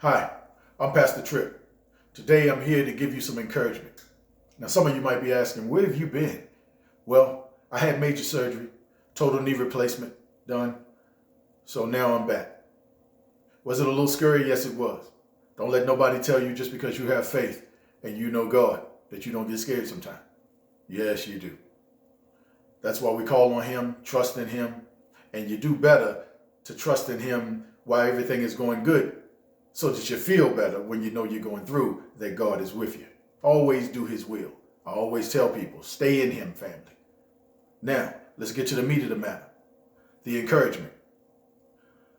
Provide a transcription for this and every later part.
Hi, I'm Pastor Tripp. Today I'm here to give you some encouragement. Now some of you might be asking, where have you been? Well, I had major surgery, total knee replacement done, so now I'm back. Was it a little scary? Yes, it was. Don't let nobody tell you just because you have faith and you know God that you don't get scared sometimes. Yes, you do. That's why we call on Him, trust in Him, and you do better to trust in Him while everything is going good, so that you feel better when you know you're going through, that God is with you. Always do His will. I always tell people, stay in Him, family. Now, let's get to the meat of the matter, the encouragement.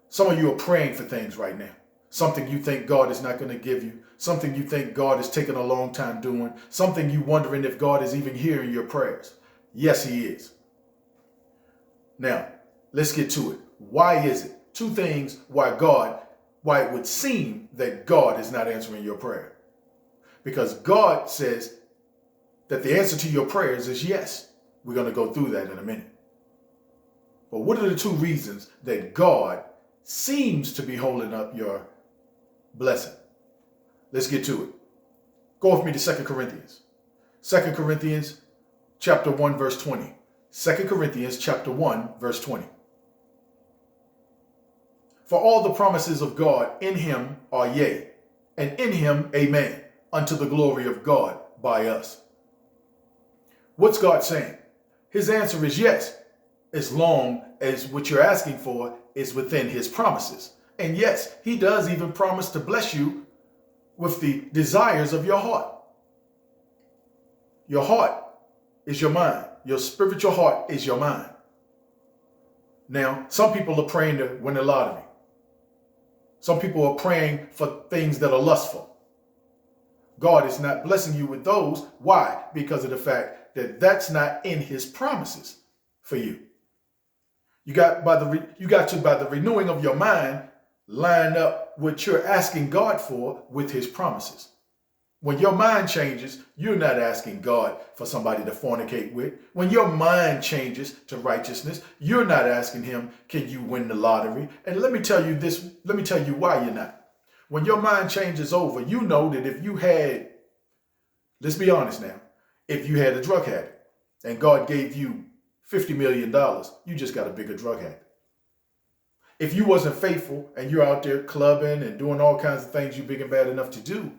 Some of you are praying for things right now. Something you think God is not going to give you. Something you think God is taking a long time doing. Something you wondering if God is even hearing your prayers. Yes, He is. Now, let's get to it. Why is it? Two things why it would seem that God is not answering your prayer. Because God says that the answer to your prayers is yes. We're going to go through that in a minute. But what are the two reasons that God seems to be holding up your blessing? Let's get to it. Go with me to 2 Corinthians. 2 Corinthians chapter 1, verse 20. 2 Corinthians chapter 1, verse 20. For all the promises of God in Him are yea, and in Him amen, unto the glory of God by us. What's God saying? His answer is yes, as long as what you're asking for is within His promises. And yes, He does even promise to bless you with the desires of your heart. Your heart is your mind. Your spiritual heart is your mind. Now, some people are praying to win the lottery. Some people are praying for things that are lustful. God is not blessing you with those. Why? Because of the fact that that's not in His promises for you. You got to, by the renewing of your mind, line up what you're asking God for with His promises. When your mind changes, you're not asking God for somebody to fornicate with. When your mind changes to righteousness, you're not asking Him, can you win the lottery? And let me tell you why you're not. When your mind changes over, you know that if you had, let's be honest now, if you had a drug habit and God gave you $50 million, you just got a bigger drug habit. If you wasn't faithful and you're out there clubbing and doing all kinds of things you're big and bad enough to do,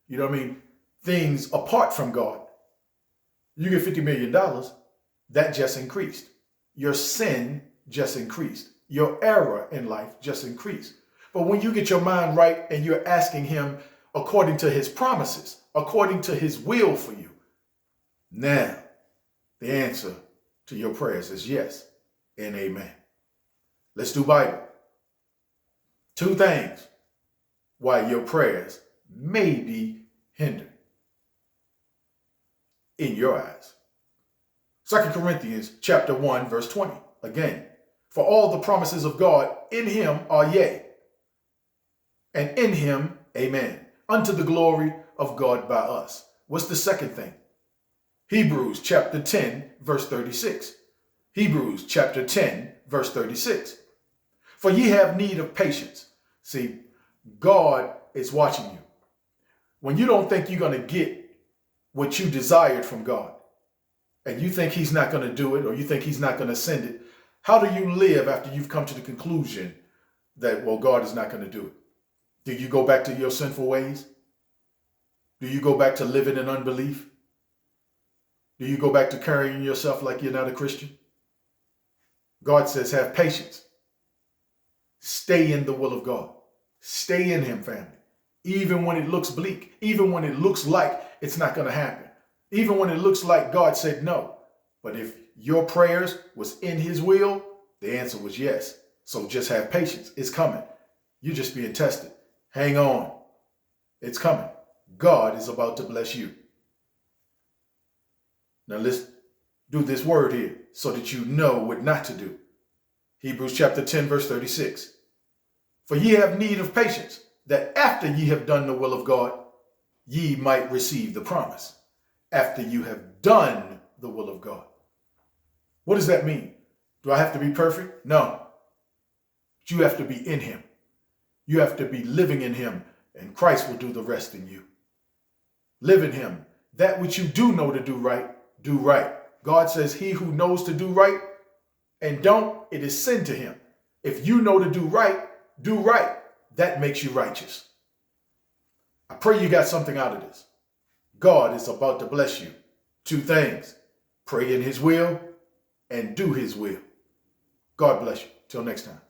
you know what I mean? Things apart from God. You get $50 million, that just increased. Your sin just increased. Your error in life just increased. But when you get your mind right and you're asking Him according to His promises, according to His will for you, now the answer to your prayers is yes and amen. Let's do Bible. Two things why your prayers may be hindered in your eyes. 2 Corinthians chapter 1, verse 20. Again, for all the promises of God in Him are yea, and in Him amen, unto the glory of God by us. What's the second thing? Hebrews chapter 10, verse 36. Hebrews chapter 10, verse 36. For ye have need of patience. See, God is watching you. When you don't think you're going to get what you desired from God, and you think He's not going to do it, or you think He's not going to send it, how do you live after you've come to the conclusion that, well, God is not going to do it? Do you go back to your sinful ways? Do you go back to living in unbelief? Do you go back to carrying yourself like you're not a Christian? God says, have patience. Stay in the will of God. Stay in Him, family. Even when it looks bleak, even when it looks like it's not going to happen, even when it looks like God said no. But if your prayers was in His will, the answer was yes. So just have patience. It's coming. You're just being tested. Hang on. It's coming. God is about to bless you. Now let's do this word here so that you know what not to do. Hebrews chapter 10, verse 36. For ye have need of patience, that after ye have done the will of God, ye might receive the promise. After you have done the will of God. What does that mean? Do I have to be perfect? No. But you have to be in Him. You have to be living in Him and Christ will do the rest in you. Live in him. That which you do know to do right, do right. God says he who knows to do right and don't, it is sin to him. If you know to do right, do right. That makes you righteous. I pray you got something out of this. God is about to bless you. 2 things. Pray in his will and do his will. God bless you. Till next time.